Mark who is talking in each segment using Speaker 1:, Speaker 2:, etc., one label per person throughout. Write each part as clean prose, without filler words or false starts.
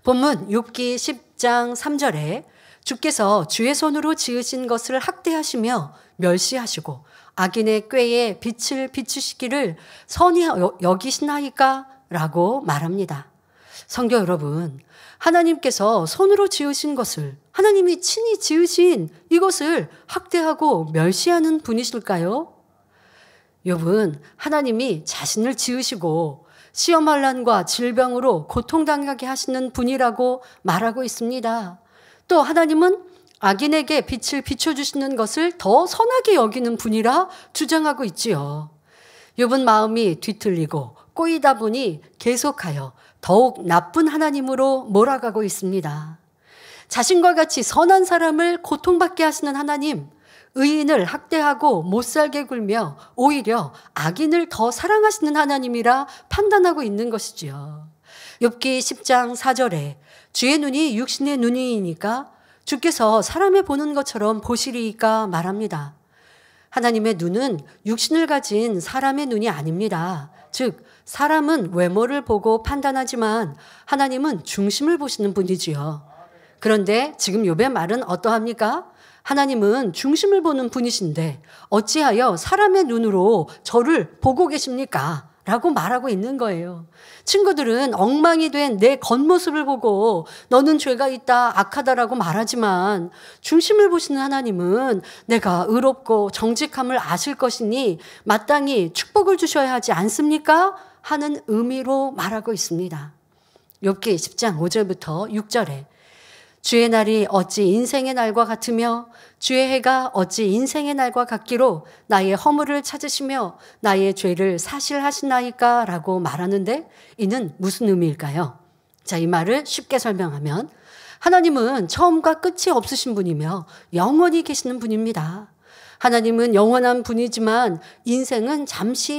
Speaker 1: 본문 욥기 10장 3절에 주께서 주의 손으로 지으신 것을 학대하시며 멸시하시고 악인의 꾀에 빛을 비추시기를 선히 여기시나이까? 라고 말합니다. 성도 여러분, 하나님께서 손으로 지으신 것을, 하나님이 친히 지으신 이것을 학대하고 멸시하는 분이실까요? 욥은 하나님이 자신을 지으시고 시험환난과 질병으로 고통당하게 하시는 분이라고 말하고 있습니다. 또 하나님은 악인에게 빛을 비춰주시는 것을 더 선하게 여기는 분이라 주장하고 있지요. 욥은 마음이 뒤틀리고 꼬이다 보니 계속하여 더욱 나쁜 하나님으로 몰아가고 있습니다. 자신과 같이 선한 사람을 고통받게 하시는 하나님, 의인을 학대하고 못살게 굴며 오히려 악인을 더 사랑하시는 하나님이라 판단하고 있는 것이지요. 욥기 10장 4절에 주의 눈이 육신의 눈이니까 주께서 사람의 보는 것처럼 보시리이까 말합니다. 하나님의 눈은 육신을 가진 사람의 눈이 아닙니다. 즉 사람은 외모를 보고 판단하지만 하나님은 중심을 보시는 분이지요. 그런데 지금 욥의 말은 어떠합니까? 하나님은 중심을 보는 분이신데 어찌하여 사람의 눈으로 저를 보고 계십니까? 라고 말하고 있는 거예요. 친구들은 엉망이 된 내 겉모습을 보고 너는 죄가 있다, 악하다라고 말하지만 중심을 보시는 하나님은 내가 의롭고 정직함을 아실 것이니 마땅히 축복을 주셔야 하지 않습니까? 하는 의미로 말하고 있습니다. 욥기 10장 5절부터 6절에 주의 날이 어찌 인생의 날과 같으며 주의 해가 어찌 인생의 날과 같기로 나의 허물을 찾으시며 나의 죄를 사실하시나이까? 라고 말하는데 이는 무슨 의미일까요? 자, 이 말을 쉽게 설명하면 하나님은 처음과 끝이 없으신 분이며 영원히 계시는 분입니다. 하나님은 영원한 분이지만 인생은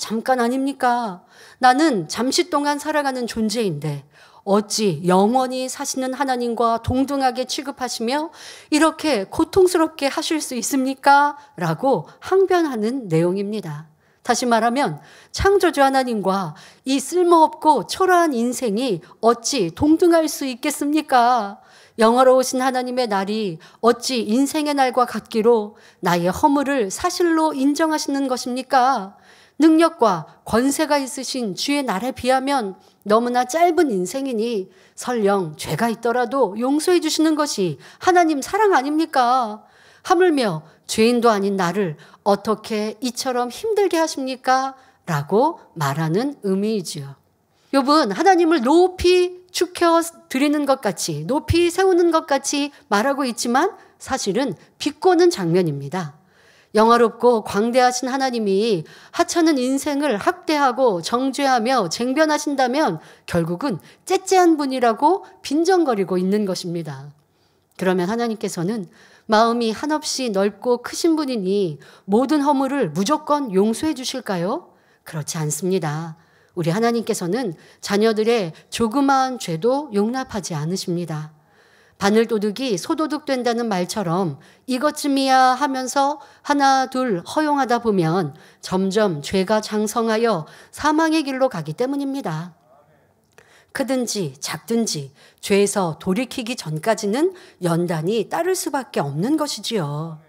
Speaker 1: 잠깐 아닙니까? 나는 잠시 동안 살아가는 존재인데 어찌 영원히 사시는 하나님과 동등하게 취급하시며 이렇게 고통스럽게 하실 수 있습니까? 라고 항변하는 내용입니다. 다시 말하면 창조주 하나님과 이 쓸모없고 초라한 인생이 어찌 동등할 수 있겠습니까? 영화로우신 하나님의 날이 어찌 인생의 날과 같기로 나의 허물을 사실로 인정하시는 것입니까? 능력과 권세가 있으신 주의 날에 비하면 너무나 짧은 인생이니 설령 죄가 있더라도 용서해 주시는 것이 하나님 사랑 아닙니까? 하물며 죄인도 아닌 나를 어떻게 이처럼 힘들게 하십니까? 라고 말하는 의미이지요. 욥은 하나님을 높이 축혀 드리는 것 같이, 높이 세우는 것 같이 말하고 있지만 사실은 비꼬는 장면입니다. 영화롭고 광대하신 하나님이 하찮은 인생을 학대하고 정죄하며 쟁변하신다면 결국은 째째한 분이라고 빈정거리고 있는 것입니다. 그러면 하나님께서는 마음이 한없이 넓고 크신 분이니 모든 허물을 무조건 용서해 주실까요? 그렇지 않습니다. 우리 하나님께서는 자녀들의 조그마한 죄도 용납하지 않으십니다. 바늘도둑이 소도둑 된다는 말처럼 이것쯤이야 하면서 하나 둘 허용하다 보면 점점 죄가 장성하여 사망의 길로 가기 때문입니다. 크든지 작든지 죄에서 돌이키기 전까지는 연단이 따를 수밖에 없는 것이지요.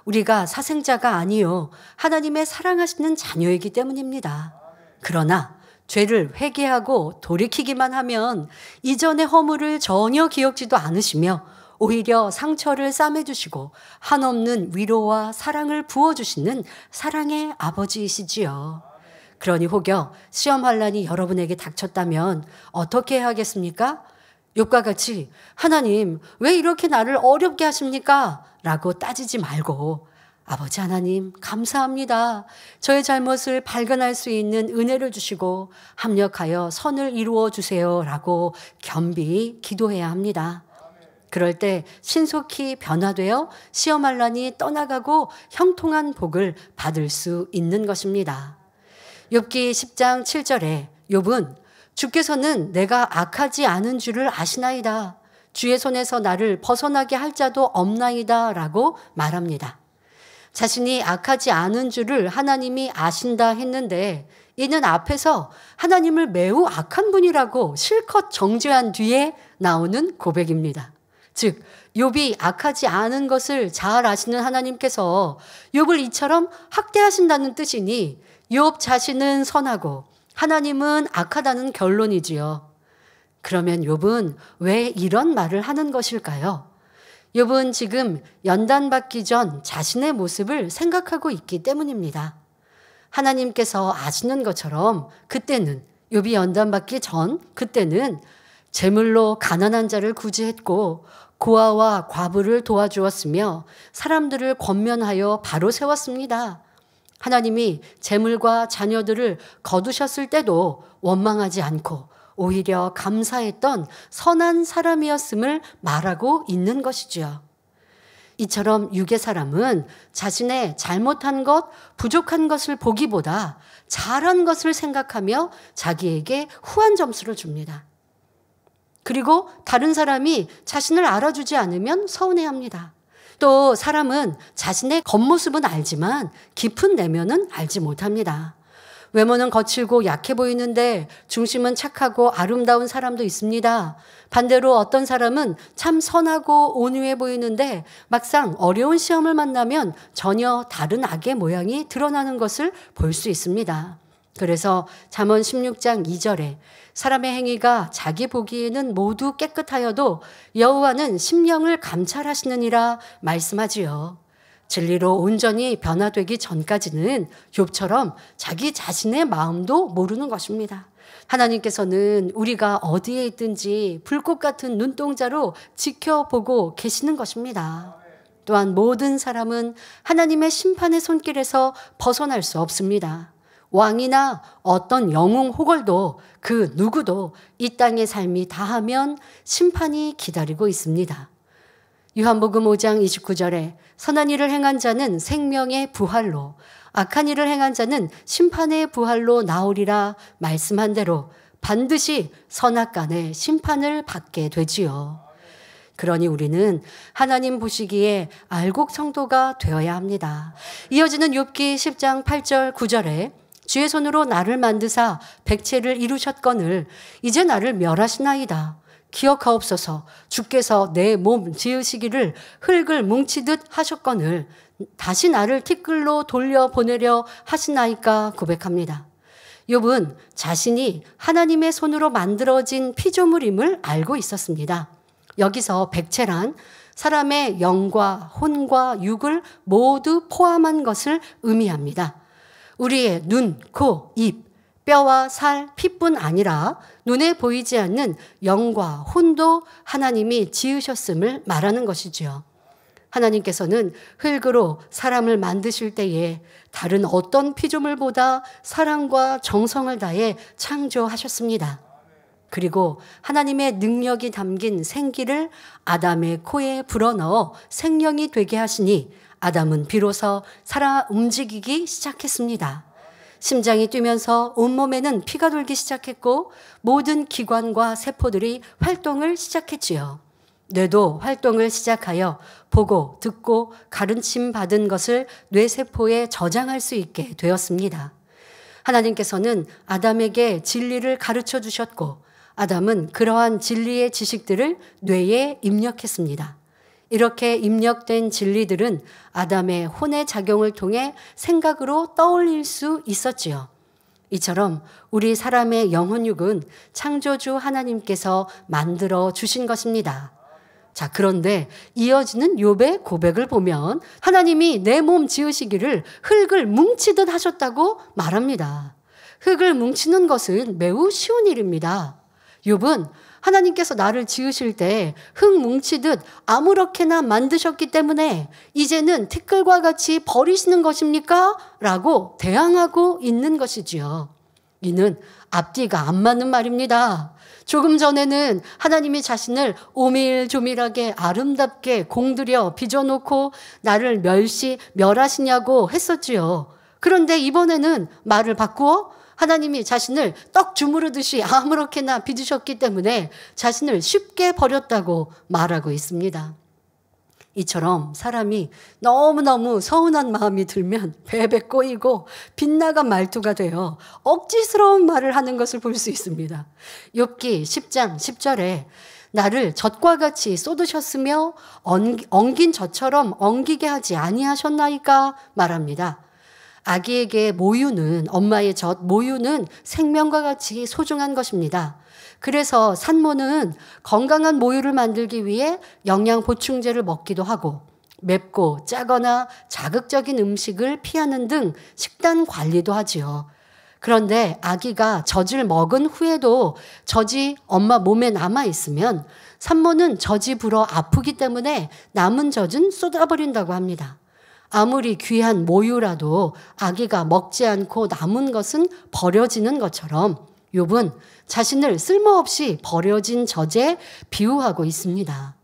Speaker 1: 우리가 사생자가 아니요 하나님의 사랑하시는 자녀이기 때문입니다. 그러나 죄를 회개하고 돌이키기만 하면 이전의 허물을 전혀 기억지도 않으시며 오히려 상처를 싸매주시고 한없는 위로와 사랑을 부어주시는 사랑의 아버지이시지요. 그러니 혹여 시험환난이 여러분에게 닥쳤다면 어떻게 해야 하겠습니까? 욥과 같이 하나님 왜 이렇게 나를 어렵게 하십니까? 라고 따지지 말고 아버지 하나님 감사합니다. 저의 잘못을 발견할 수 있는 은혜를 주시고 합력하여 선을 이루어 주세요 라고 겸비 기도해야 합니다. 그럴 때 신속히 변화되어 시험환난이 떠나가고 형통한 복을 받을 수 있는 것입니다. 욥기 10장 7절에 욥은 주께서는 내가 악하지 않은 줄을 아시나이다. 주의 손에서 나를 벗어나게 할 자도 없나이다 라고 말합니다. 자신이 악하지 않은 줄을 하나님이 아신다 했는데 이는 앞에서 하나님을 매우 악한 분이라고 실컷 정죄한 뒤에 나오는 고백입니다. 즉 욥이 악하지 않은 것을 잘 아시는 하나님께서 욥을 이처럼 학대하신다는 뜻이니 욥 자신은 선하고 하나님은 악하다는 결론이지요. 그러면 욥은 왜 이런 말을 하는 것일까요? 욥은 지금 연단받기 전 자신의 모습을 생각하고 있기 때문입니다. 하나님께서 아시는 것처럼 그때는 욥이 연단받기 전 그때는 재물로 가난한 자를 구제했고 고아와 과부를 도와주었으며 사람들을 권면하여 바로 세웠습니다. 하나님이 재물과 자녀들을 거두셨을 때도 원망하지 않고 오히려 감사했던 선한 사람이었음을 말하고 있는 것이지요. 이처럼 육의 사람은 자신의 잘못한 것, 부족한 것을 보기보다 잘한 것을 생각하며 자기에게 후한 점수를 줍니다. 그리고 다른 사람이 자신을 알아주지 않으면 서운해합니다. 또 사람은 자신의 겉모습은 알지만 깊은 내면은 알지 못합니다. 외모는 거칠고 약해 보이는데 중심은 착하고 아름다운 사람도 있습니다. 반대로 어떤 사람은 참 선하고 온유해 보이는데 막상 어려운 시험을 만나면 전혀 다른 악의 모양이 드러나는 것을 볼 수 있습니다. 그래서 잠언 16장 2절에 사람의 행위가 자기 보기에는 모두 깨끗하여도 여호와는 심령을 감찰하시느니라 말씀하지요. 진리로 온전히 변화되기 전까지는 욥처럼 자기 자신의 마음도 모르는 것입니다. 하나님께서는 우리가 어디에 있든지 불꽃 같은 눈동자로 지켜보고 계시는 것입니다. 또한 모든 사람은 하나님의 심판의 손길에서 벗어날 수 없습니다. 왕이나 어떤 영웅 호걸도 그 누구도 이 땅의 삶이 다하면 심판이 기다리고 있습니다. 요한복음 5장 29절에 선한 일을 행한 자는 생명의 부활로 악한 일을 행한 자는 심판의 부활로 나오리라 말씀한 대로 반드시 선악간의 심판을 받게 되지요. 그러니 우리는 하나님 보시기에 알곡 성도가 되어야 합니다. 이어지는 욥기 10장 8절 9절에 주의 손으로 나를 만드사 백체를 이루셨거늘 이제 나를 멸하시나이다. 기억하옵소서. 주께서 내 몸 지으시기를 흙을 뭉치듯 하셨거늘 다시 나를 티끌로 돌려보내려 하시나이까 고백합니다. 욥은 자신이 하나님의 손으로 만들어진 피조물임을 알고 있었습니다. 여기서 백체란 사람의 영과 혼과 육을 모두 포함한 것을 의미합니다. 우리의 눈, 코, 입, 뼈와 살, 피뿐 아니라 눈에 보이지 않는 영과 혼도 하나님이 지으셨음을 말하는 것이지요. 하나님께서는 흙으로 사람을 만드실 때에 다른 어떤 피조물보다 사랑과 정성을 다해 창조하셨습니다. 그리고 하나님의 능력이 담긴 생기를 아담의 코에 불어넣어 생명이 되게 하시니 아담은 비로소 살아 움직이기 시작했습니다. 심장이 뛰면서 온몸에는 피가 돌기 시작했고 모든 기관과 세포들이 활동을 시작했지요. 뇌도 활동을 시작하여 보고 듣고 가르침 받은 것을 뇌세포에 저장할 수 있게 되었습니다. 하나님께서는 아담에게 진리를 가르쳐 주셨고 아담은 그러한 진리의 지식들을 뇌에 입력했습니다. 이렇게 입력된 진리들은 아담의 혼의 작용을 통해 생각으로 떠올릴 수 있었지요. 이처럼 우리 사람의 영혼육은 창조주 하나님께서 만들어 주신 것입니다. 자, 그런데 이어지는 욥의 고백을 보면 하나님이 내 몸 지으시기를 흙을 뭉치듯 하셨다고 말합니다. 흙을 뭉치는 것은 매우 쉬운 일입니다. 욥은 하나님께서 나를 지으실 때 흙 뭉치듯 아무렇게나 만드셨기 때문에 이제는 티끌과 같이 버리시는 것입니까? 라고 대항하고 있는 것이지요. 이는 앞뒤가 안 맞는 말입니다. 조금 전에는 하나님이 자신을 오밀조밀하게 아름답게 공들여 빚어놓고 나를 멸하시냐고 했었지요. 그런데 이번에는 말을 바꾸어 하나님이 자신을 떡 주무르듯이 아무렇게나 빚으셨기 때문에 자신을 쉽게 버렸다고 말하고 있습니다. 이처럼 사람이 너무너무 서운한 마음이 들면 베베 꼬이고 빗나간 말투가 되어 억지스러운 말을 하는 것을 볼 수 있습니다. 욥기 10장 10절에 나를 젖과 같이 쏟으셨으며 엉긴 젖처럼 엉기게 하지 아니하셨나이까 말합니다. 아기에게 모유는, 엄마의 젖 모유는 생명과 같이 소중한 것입니다. 그래서 산모는 건강한 모유를 만들기 위해 영양 보충제를 먹기도 하고 맵고 짜거나 자극적인 음식을 피하는 등 식단 관리도 하지요. 그런데 아기가 젖을 먹은 후에도 젖이 엄마 몸에 남아있으면 산모는 젖이 불어 아프기 때문에 남은 젖은 쏟아버린다고 합니다. 아무리 귀한 모유라도 아기가 먹지 않고 남은 것은 버려지는 것처럼 욥은 자신을 쓸모없이 버려진 젖에 비유하고 있습니다.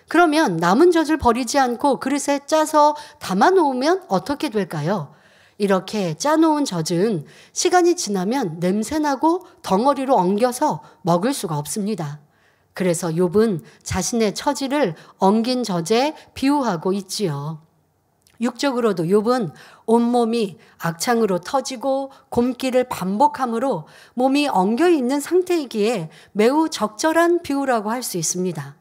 Speaker 1: 그러면 남은 젖을 버리지 않고 그릇에 짜서 담아놓으면 어떻게 될까요? 이렇게 짜놓은 젖은 시간이 지나면 냄새나고 덩어리로 엉겨서 먹을 수가 없습니다. 그래서 욥은 자신의 처지를 엉긴 젖에 비유하고 있지요. 육적으로도 욥은 온몸이 악창으로 터지고 곪기를 반복함으로 몸이 엉겨 있는 상태이기에 매우 적절한 비유라고 할 수 있습니다.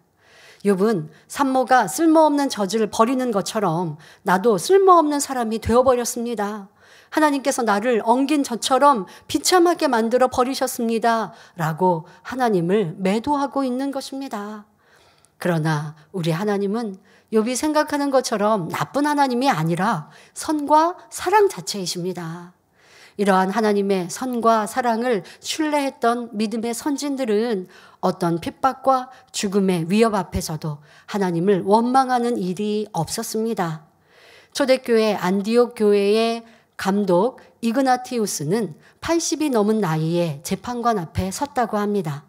Speaker 1: 욥은 산모가 쓸모없는 젖을 버리는 것처럼 나도 쓸모없는 사람이 되어버렸습니다. 하나님께서 나를 엉긴 젖처럼 비참하게 만들어 버리셨습니다. 라고 하나님을 매도하고 있는 것입니다. 그러나 우리 하나님은 욥이 생각하는 것처럼 나쁜 하나님이 아니라 선과 사랑 자체이십니다. 이러한 하나님의 선과 사랑을 신뢰했던 믿음의 선진들은 어떤 핍박과 죽음의 위협 앞에서도 하나님을 원망하는 일이 없었습니다. 초대교회 안디옥 교회의 감독 이그나티우스는 80이 넘은 나이에 재판관 앞에 섰다고 합니다.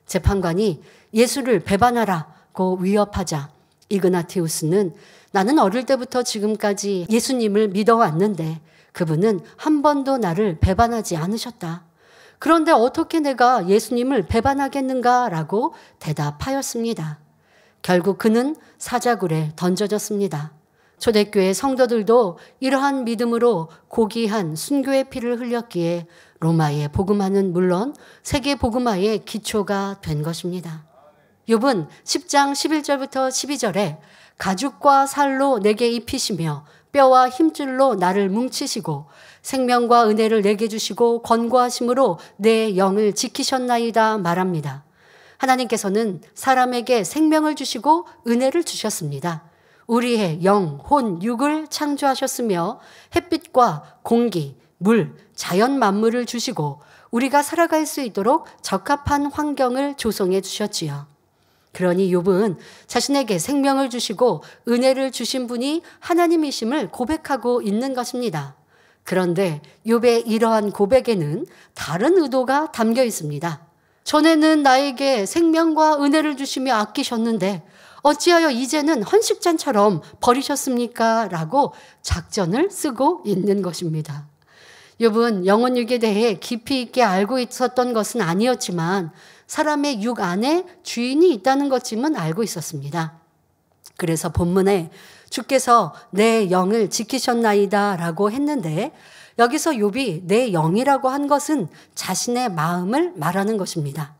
Speaker 1: 재판관이 예수를 배반하라고 위협하자 이그나티우스는 나는 어릴 때부터 지금까지 예수님을 믿어왔는데 그분은 한 번도 나를 배반하지 않으셨다. 그런데 어떻게 내가 예수님을 배반하겠는가라고 대답하였습니다. 결국 그는 사자굴에 던져졌습니다. 초대교회 성도들도 이러한 믿음으로 고귀한 순교의 피를 흘렸기에 로마의 복음화는 물론 세계 복음화의 기초가 된 것입니다. 욥은 10장 11절부터 12절에 가죽과 살로 내게 입히시며 뼈와 힘줄로 나를 뭉치시고 생명과 은혜를 내게 주시고 권고하심으로 내 영을 지키셨나이다 말합니다. 하나님께서는 사람에게 생명을 주시고 은혜를 주셨습니다. 우리의 영, 혼, 육을 창조하셨으며 햇빛과 공기, 물, 자연 만물을 주시고 우리가 살아갈 수 있도록 적합한 환경을 조성해 주셨지요. 그러니 욥은 자신에게 생명을 주시고 은혜를 주신 분이 하나님이심을 고백하고 있는 것입니다. 그런데 욥의 이러한 고백에는 다른 의도가 담겨 있습니다. 전에는 나에게 생명과 은혜를 주시며 아끼셨는데 어찌하여 이제는 헌식잔처럼 버리셨습니까? 라고 작전을 쓰고 있는 것입니다. 욥은 영혼육에 대해 깊이 있게 알고 있었던 것은 아니었지만 사람의 육 안에 주인이 있다는 것쯤은 알고 있었습니다. 그래서 본문에 주께서 내 영을 지키셨나이다 라고 했는데 여기서 욥이 내 영이라고 한 것은 자신의 마음을 말하는 것입니다.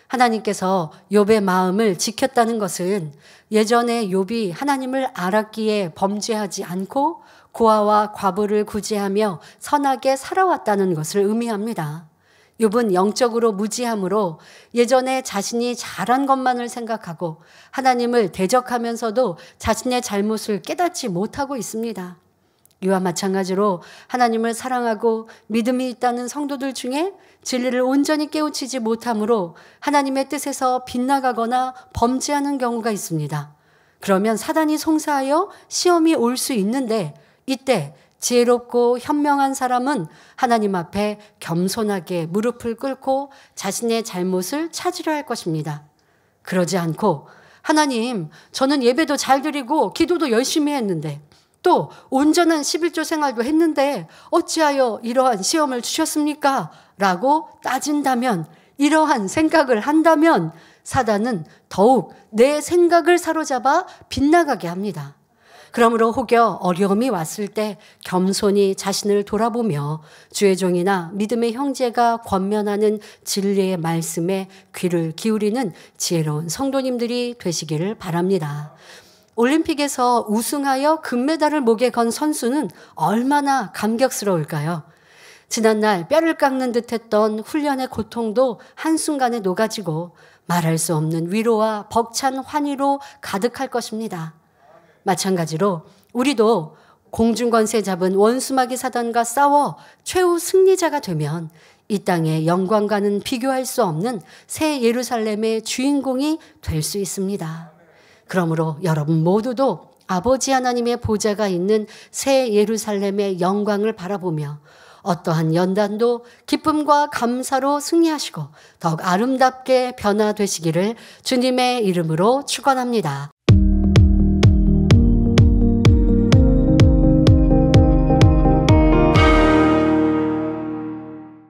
Speaker 1: 하나님께서 욥의 마음을 지켰다는 것은 예전에 욥이 하나님을 알았기에 범죄하지 않고 고아와 과부를 구제하며 선하게 살아왔다는 것을 의미합니다. 욥은 영적으로 무지함으로 예전에 자신이 잘한 것만을 생각하고 하나님을 대적하면서도 자신의 잘못을 깨닫지 못하고 있습니다. 이와 마찬가지로 하나님을 사랑하고 믿음이 있다는 성도들 중에 진리를 온전히 깨우치지 못함으로 하나님의 뜻에서 빗나가거나 범죄하는 경우가 있습니다. 그러면 사단이 송사하여 시험이 올 수 있는데 이때 지혜롭고 현명한 사람은 하나님 앞에 겸손하게 무릎을 꿇고 자신의 잘못을 찾으려 할 것입니다. 그러지 않고 하나님, 저는 예배도 잘 드리고 기도도 열심히 했는데 또 온전한 11조 생활도 했는데 어찌하여 이러한 시험을 주셨습니까? 라고 따진다면 이러한 생각을 한다면 사단은 더욱 내 생각을 사로잡아 빗나가게 합니다. 그러므로 혹여 어려움이 왔을 때 겸손히 자신을 돌아보며 주의 종이나 믿음의 형제가 권면하는 진리의 말씀에 귀를 기울이는 지혜로운 성도님들이 되시기를 바랍니다. 올림픽에서 우승하여 금메달을 목에 건 선수는 얼마나 감격스러울까요? 지난날 뼈를 깎는 듯했던 훈련의 고통도 한순간에 녹아지고 말할 수 없는 위로와 벅찬 환희로 가득할 것입니다. 마찬가지로 우리도 공중권세 잡은 원수마귀 사단과 싸워 최후 승리자가 되면 이 땅의 영광과는 비교할 수 없는 새 예루살렘의 주인공이 될 수 있습니다. 그러므로 여러분 모두도 아버지 하나님의 보좌가 있는 새 예루살렘의 영광을 바라보며 어떠한 연단도 기쁨과 감사로 승리하시고 더욱 아름답게 변화되시기를 주님의 이름으로 축원합니다.